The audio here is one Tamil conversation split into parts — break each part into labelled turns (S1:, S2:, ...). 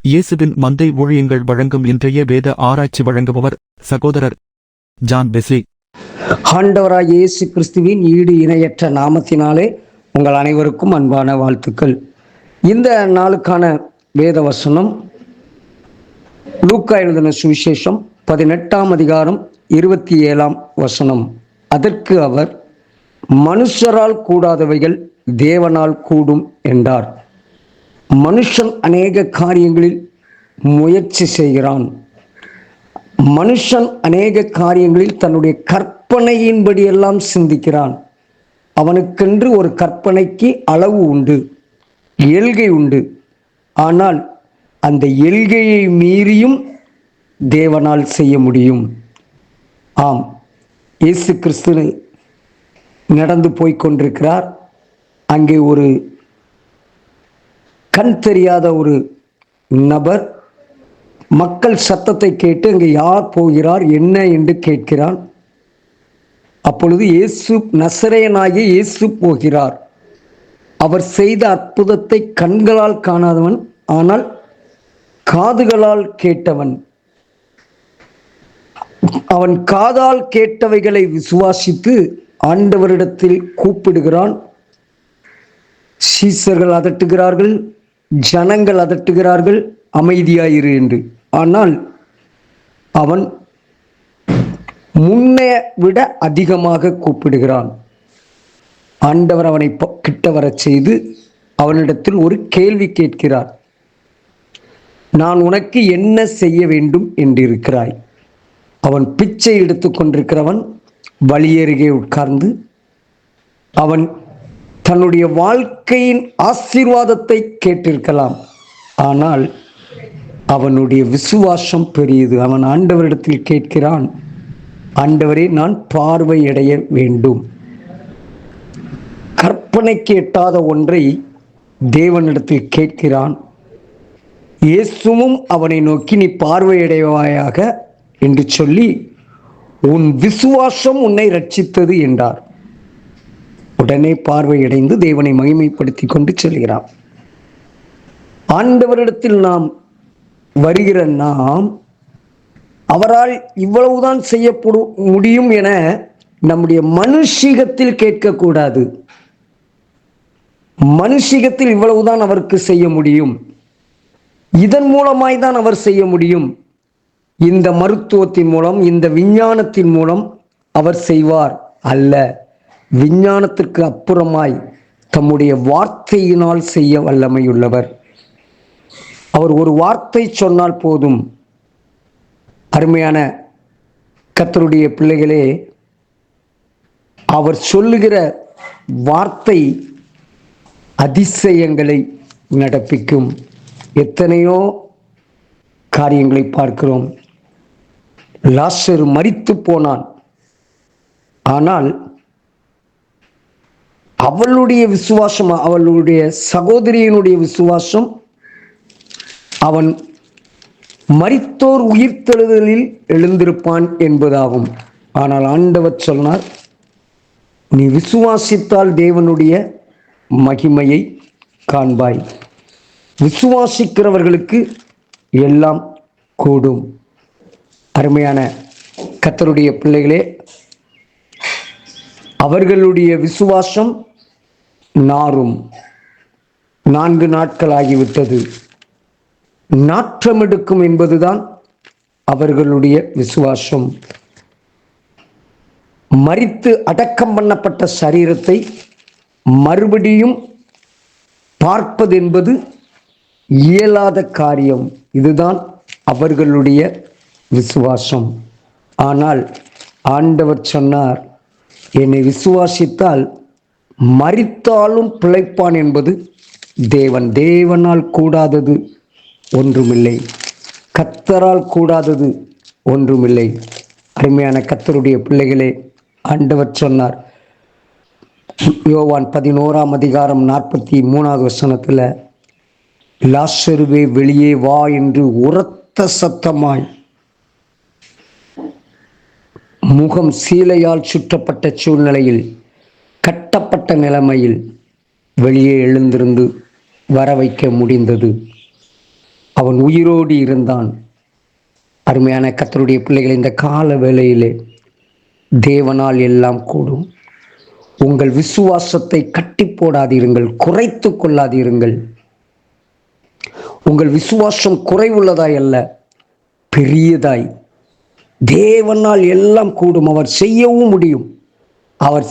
S1: இயேசுவின் மந்தை ஊழியங்கள் வழங்கும் இன்றைய வேத ஆராய்ச்சி வழங்குபவர் சகோதரர் ஜான் பெஸ்லி.
S2: ஆண்டவராய் இயேசு கிறிஸ்துவின் ஈடு இணையற்ற நாமத்தினாலே உங்கள் அனைவருக்கும் அன்பான வாழ்த்துக்கள். இந்த நாளுக்கான வேத வசனம் லூக்கா எழுதின சுவிசேஷம் 18ஆம் அதிகாரம் 27ஆம் வசனம். அதற்கு அவர், மனுஷரால் கூடாதவைகள் தேவனால் கூடும் என்றார். மனுஷன் அநேக காரியங்களில் முயற்சி செய்கிறான். மனுஷன் அநேக காரியங்களில் தன்னுடைய கற்பனையின்படி எல்லாம் சிந்திக்கிறான். அவனுக்கென்று ஒரு கற்பனைக்கு அளவு உண்டு, எல்கை உண்டு. ஆனால் அந்த எல்கையை மீறியும் தேவனால் செய்ய முடியும். ஆம், இயேசு கிறிஸ்து நடந்து போய்கொண்டிருக்கிறார். அங்கே ஒரு கண் தெரியாத ஒரு நபர் மக்கள் சத்தத்தை கேட்டு அங்கே யார் போகிறார் என்ன என்று கேட்கிறான். அப்பொழுது இயேசு, நசரேயனாகிய இயேசு போகிறார். அவர் செய்த அற்புதத்தை கண்களால் காணாதவன், ஆனால் காதுகளால் கேட்டவன். அவன் காதால் கேட்டவைகளை விசுவாசித்து ஆண்டவரிடத்தில் கூப்பிடுகிறான். சீசர்கள் அதட்டுகிறார்கள், ஜனங்கள் அதட்டுகிறார்கள், அமைதியாயிரு என்று. ஆனால் அவன் முன்னே விட அதிகமாக கூப்பிடுகிறான். ஆண்டவர் அவனை கிட்ட வரச் செய்து அவனிடத்தில் ஒரு கேள்வி கேட்கிறார். நான் உனக்கு என்ன செய்ய வேண்டும் என்றிருக்கிறாய்? அவன் பிச்சை எடுத்து கொண்டிருக்கிறவன் வழியருகே உட்கார்ந்து அவன் தன்னுடைய வாழ்க்கையின் ஆசீர்வாதத்தை கேட்டிருக்கலாம். ஆனால் அவனுடைய விசுவாசம் பெரியது. அவன் ஆண்டவரிடத்தில் கேட்கிறான், ஆண்டவரே, நான் பார்வையடைய வேண்டும். கற்பனைக்கு எட்டாத ஒன்றை தேவனிடத்தில் கேட்கிறான். இயேசுவும் அவனை நோக்கி, நீ பார்வையடைவாயாக என்று சொல்லி, உன் விசுவாசம் உன்னை ரட்சித்தது என்றார். உடனே பார்வையடைந்து தேவனை மகிமைப்படுத்தி கொண்டு செல்கிறான். ஆண்டவரிடத்தில் நாம் வருகிற நாம் அவரால் இவ்வளவுதான் செய்ய முடியும் என நம்முடைய மனுஷீகத்தில் கேட்கக்கூடாது. மனுஷீகத்தில் இவ்வளவுதான் அவருக்கு செய்ய முடியும், இதன் மூலமாய் தான் அவர் செய்ய முடியும், இந்த மருத்துவத்தின் மூலம், இந்த விஞ்ஞானத்தின் மூலம் அவர் செய்வார் அல்ல. விஞ்ஞானத்திற்கு அப்புறமாய் தம்முடைய வார்த்தையினால் செய்ய வல்லமையுள்ளவர். அவர் ஒரு வார்த்தை சொன்னால் போதும். அருமையான கர்த்தருடைய பிள்ளைகளே, அவர் சொல்லுகிற வார்த்தை அதிசயங்களை நடப்பிக்கும். எத்தனையோ காரியங்களை பார்க்கிறோம். லாசரு மரித்து போனான். ஆனால் அவளுடைய விசுவாசம், அவளுடைய சகோதரியினுடைய விசுவாசம், அவன் மரித்தோர் உயிர்த்தெழுதலில் எழுந்திருப்பான் என்பதாகும். ஆனால் ஆண்டவர் சொன்னார், நீ விசுவாசித்தால் தேவனுடைய மகிமையை காண்பாய். விசுவாசிக்கிறவர்களுக்கு எல்லாம் கூடும். அருமையான கர்த்தருடைய பிள்ளைகளே, அவர்களுடைய விசுவாசம் நாறும். 4 நாட்கள் ஆகிவிட்டது. நாற்றம் எடுக்கும் என்பதுதான் அவர்களுடைய விசுவாசம். மரித்து அடக்கம் பண்ணப்பட்ட சரீரத்தை மறுபடியும் பார்ப்பது என்பது இயலாத காரியம். இதுதான் அவர்களுடைய விசுவாசம். ஆனால் ஆண்டவர் சொன்னார், என்னை விசுவாசித்தால் மரித்தாலும் பிழைப்பான் என்பது தேவனால் கூடாதது ஒன்றுமில்லை, கர்த்தரால் கூடாதது ஒன்றுமில்லை. அருமையான கர்த்தருடைய பிள்ளைகளே, ஆண்டவர் சொன்னார், யோவான் 11ஆம் அதிகாரம் 43வது வசனத்தில், லாசருவே வெளியே வா என்று உரத்த சத்தமாய் முகம் சீலையால் சுற்றப்பட்ட சூழ்நிலையில், கட்டப்பட்ட நிலைமையில் வெளியே எழுந்திருந்து வர வைக்க முடிந்தது. அவன் உயிரோடு இருந்தான். அருமையான கர்த்தருடைய பிள்ளைகள், இந்த கால வேளையிலே தேவனால் எல்லாம் கூடும். உங்கள் விசுவாசத்தை கட்டி போடாதீர்கள், குறைத்து கொள்ளாதீர்கள். உங்கள் விசுவாசம் குறைவுள்ளதாய் அல்ல, பெரியதாய். தேவனால் எல்லாம் கூடும். அவர் செய்யவும் முடியும். அவர்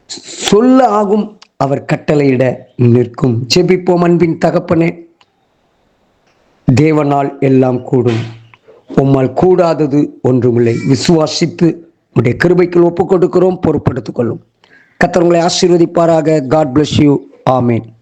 S2: சொல்ல ஆகும். அவர் கட்டளையிட நிற்கும். ஜெபிப்போம். அன்பின் தகப்பனே, தேவனால் எல்லாம் கூடும். உம்மால் கூடாதது ஒன்றுமில்லை. விசுவாசித்து உடைய கிருபைக்குள் ஒப்புக் கொடுக்கிறோம். பொறுப்படுத்திக் கொள்ளும். கர்த்தர் உங்களை ஆசீர்வதிப்பாராக. God bless you. ஆமென்.